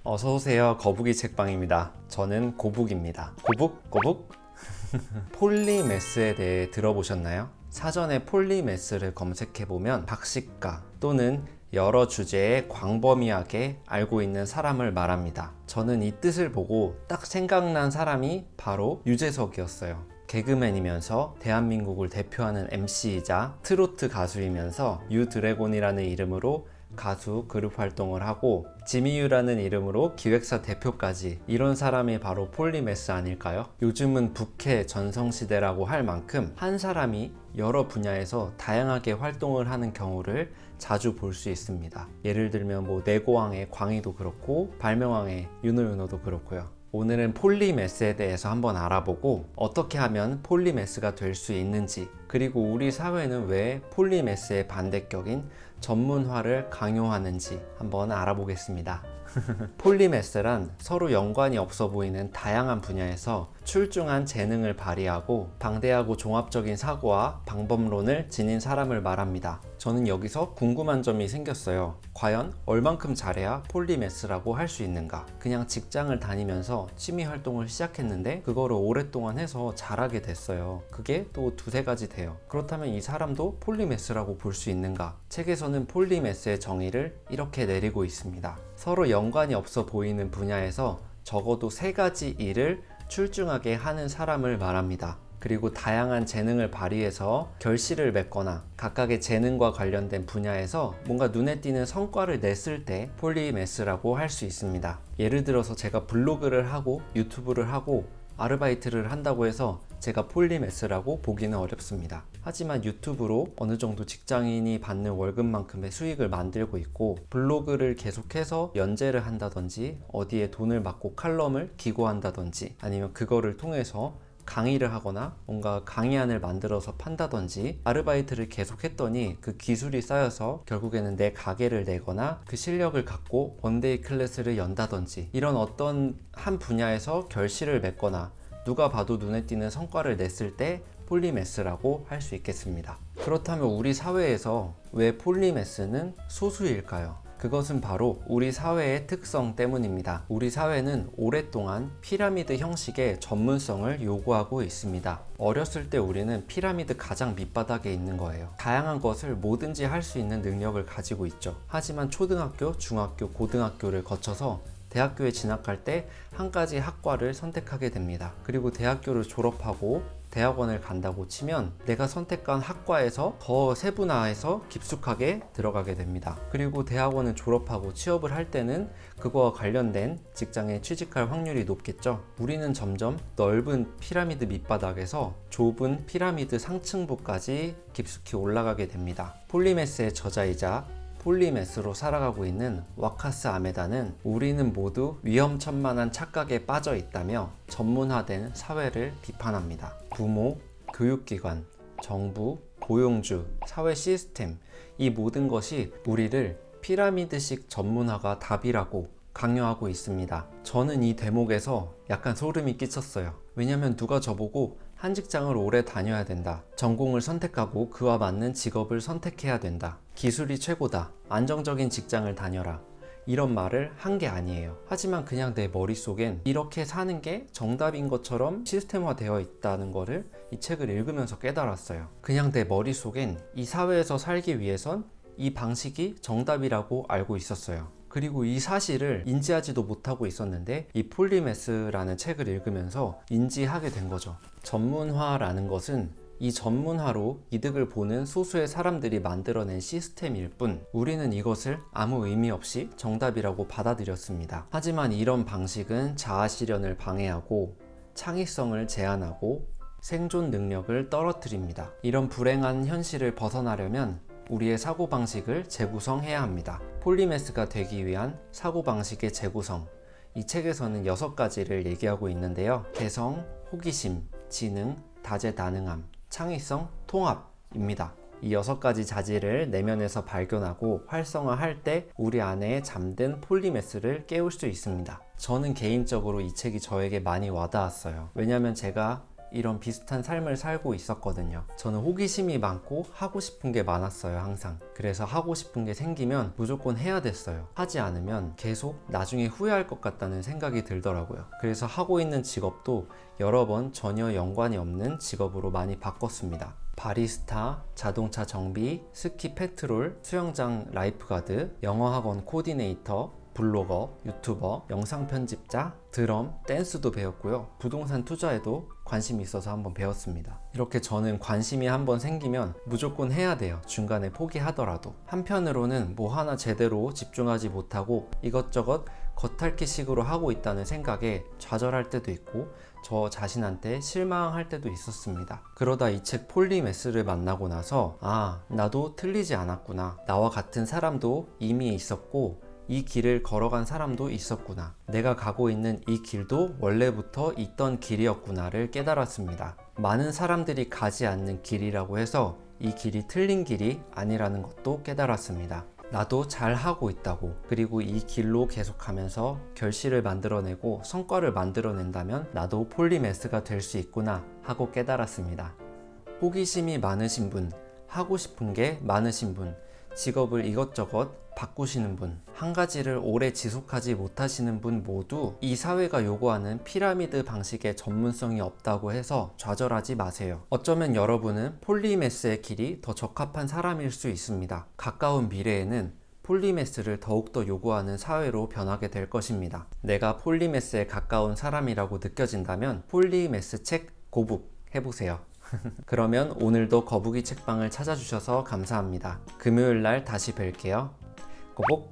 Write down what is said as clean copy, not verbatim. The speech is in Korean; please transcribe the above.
어서오세요. 거북이 책방입니다. 저는 고북입니다. 고북? 폴리매스에 대해 들어보셨나요? 사전에 폴리매스를 검색해보면 박식가 또는 여러 주제에 광범위하게 알고 있는 사람을 말합니다. 저는 이 뜻을 보고 딱 생각난 사람이 바로 유재석이었어요. 개그맨이면서 대한민국을 대표하는 MC이자 트로트 가수이면서 유드래곤이라는 이름으로 가수 그룹 활동을 하고 지미유라는 이름으로 기획사 대표까지, 이런 사람이 바로 폴리매스 아닐까요? 요즘은 부캐 전성시대라고 할 만큼 한 사람이 여러 분야에서 다양하게 활동을 하는 경우를 자주 볼 수 있습니다. 예를 들면 내고왕의 광희도 그렇고 발명왕의 윤호윤호도 그렇고요. 오늘은 폴리매스에 대해서 한번 알아보고 어떻게 하면 폴리매스가 될 수 있는지, 그리고 우리 사회는 왜 폴리매스의 반대격인 전문화를 강요하는지 한번 알아보겠습니다. 폴리매스란 서로 연관이 없어 보이는 다양한 분야에서 출중한 재능을 발휘하고 방대하고 종합적인 사고와 방법론을 지닌 사람을 말합니다. 저는 여기서 궁금한 점이 생겼어요. 과연 얼만큼 잘해야 폴리매스라고 할 수 있는가? 그냥 직장을 다니면서 취미 활동을 시작했는데 그거를 오랫동안 해서 잘하게 됐어요. 그게 또 두세 가지 돼요. 그렇다면 이 사람도 폴리매스라고 볼 수 있는가? 책에서는 폴리매스의 정의를 이렇게 내리고 있습니다. 서로 연관이 없어 보이는 분야에서 적어도 세 가지 일을 출중하게 하는 사람을 말합니다. 그리고 다양한 재능을 발휘해서 결실을 맺거나 각각의 재능과 관련된 분야에서 뭔가 눈에 띄는 성과를 냈을 때 폴리매스라고 할 수 있습니다. 예를 들어서 제가 블로그를 하고 유튜브를 하고 아르바이트를 한다고 해서 제가 폴리매스라고 보기는 어렵습니다. 하지만 유튜브로 어느 정도 직장인이 받는 월급만큼의 수익을 만들고 있고, 블로그를 계속해서 연재를 한다든지 어디에 돈을 받고 칼럼을 기고한다든지 아니면 그거를 통해서 강의를 하거나 뭔가 강의안을 만들어서 판다든지 아르바이트를 계속 했더니 그 기술이 쌓여서 결국에는 내 가게를 내거나 그 실력을 갖고 원데이 클래스를 연다든지, 이런 어떤 한 분야에서 결실을 맺거나 누가 봐도 눈에 띄는 성과를 냈을 때 폴리매스라고 할 수 있겠습니다. 그렇다면 우리 사회에서 왜 폴리매스는 소수일까요? 그것은 바로 우리 사회의 특성 때문입니다. 우리 사회는 오랫동안 피라미드 형식의 전문성을 요구하고 있습니다. 어렸을 때 우리는 피라미드 가장 밑바닥에 있는 거예요. 다양한 것을 뭐든지 할 수 있는 능력을 가지고 있죠. 하지만 초등학교, 중학교, 고등학교를 거쳐서 대학교에 진학할 때 한 가지 학과를 선택하게 됩니다. 그리고 대학교를 졸업하고 대학원을 간다고 치면 내가 선택한 학과에서 더 세분화해서 깊숙하게 들어가게 됩니다. 그리고 대학원을 졸업하고 취업을 할 때는 그거와 관련된 직장에 취직할 확률이 높겠죠. 우리는 점점 넓은 피라미드 밑바닥에서 좁은 피라미드 상층부까지 깊숙이 올라가게 됩니다. 폴리매스의 저자이자 폴리매스로 살아가고 있는 와카스 아메다는 우리는 모두 위험천만한 착각에 빠져 있다며 전문화된 사회를 비판합니다. 부모, 교육기관, 정부, 고용주, 사회 시스템, 이 모든 것이 우리를 피라미드식 전문화가 답이라고 강요하고 있습니다. 저는 이 대목에서 약간 소름이 끼쳤어요. 왜냐면 누가 저보고 한 직장을 오래 다녀야 된다, 전공을 선택하고 그와 맞는 직업을 선택해야 된다, 기술이 최고다, 안정적인 직장을 다녀라, 이런 말을 한 게 아니에요. 하지만 그냥 내 머릿속엔 이렇게 사는 게 정답인 것처럼 시스템화 되어 있다는 거를 이 책을 읽으면서 깨달았어요. 그냥 내 머릿속엔 이 사회에서 살기 위해선 이 방식이 정답이라고 알고 있었어요. 그리고 이 사실을 인지하지도 못하고 있었는데 이 폴리매스라는 책을 읽으면서 인지하게 된 거죠. 전문화라는 것은 이 전문화로 이득을 보는 소수의 사람들이 만들어낸 시스템일 뿐, 우리는 이것을 아무 의미 없이 정답이라고 받아들였습니다. 하지만 이런 방식은 자아 실현을 방해하고 창의성을 제한하고 생존 능력을 떨어뜨립니다. 이런 불행한 현실을 벗어나려면 우리의 사고방식을 재구성해야 합니다. 폴리매스가 되기 위한 사고방식의 재구성, 이 책에서는 6가지를 얘기하고 있는데요. 개성, 호기심, 지능, 다재다능함, 창의성, 통합입니다. 이 6가지 자질을 내면에서 발견하고 활성화할 때 우리 안에 잠든 폴리매스를 깨울 수 있습니다. 저는 개인적으로 이 책이 저에게 많이 와닿았어요. 왜냐하면 제가 이런 비슷한 삶을 살고 있었거든요. 저는 호기심이 많고 하고 싶은 게 많았어요, 항상. 그래서 하고 싶은 게 생기면 무조건 해야 됐어요. 하지 않으면 계속 나중에 후회할 것 같다는 생각이 들더라고요. 그래서 하고 있는 직업도 여러 번 전혀 연관이 없는 직업으로 많이 바꿨습니다. 바리스타, 자동차 정비, 스키 페트롤, 수영장 라이프가드, 영어학원 코디네이터, 블로거, 유튜버, 영상 편집자, 드럼, 댄스도 배웠고요. 부동산 투자에도 관심이 있어서 한번 배웠습니다. 이렇게 저는 관심이 한번 생기면 무조건 해야 돼요. 중간에 포기하더라도. 한편으로는 뭐 하나 제대로 집중하지 못하고 이것저것 겉핥기식으로 하고 있다는 생각에 좌절할 때도 있고 저 자신한테 실망할 때도 있었습니다. 그러다 이 책 폴리매스를 만나고 나서 나도 틀리지 않았구나. 나와 같은 사람도 이미 있었고 이 길을 걸어간 사람도 있었구나. 내가 가고 있는 이 길도 원래부터 있던 길이었구나를 깨달았습니다. 많은 사람들이 가지 않는 길이라고 해서 이 길이 틀린 길이 아니라는 것도 깨달았습니다. 나도 잘 하고 있다고, 그리고 이 길로 계속하면서 결실을 만들어내고 성과를 만들어낸다면 나도 폴리매스가 될 수 있구나 하고 깨달았습니다. 호기심이 많으신 분, 하고 싶은 게 많으신 분, 직업을 이것저것 바꾸시는 분, 한 가지를 오래 지속하지 못하시는 분 모두 이 사회가 요구하는 피라미드 방식의 전문성이 없다고 해서 좌절하지 마세요. 어쩌면 여러분은 폴리매스의 길이 더 적합한 사람일 수 있습니다. 가까운 미래에는 폴리매스를 더욱더 요구하는 사회로 변하게 될 것입니다. 내가 폴리매스에 가까운 사람이라고 느껴진다면 폴리매스 책 고북 해보세요. 그러면 오늘도 거북이 책방을 찾아주셔서 감사합니다. 금요일날 다시 뵐게요. 고복!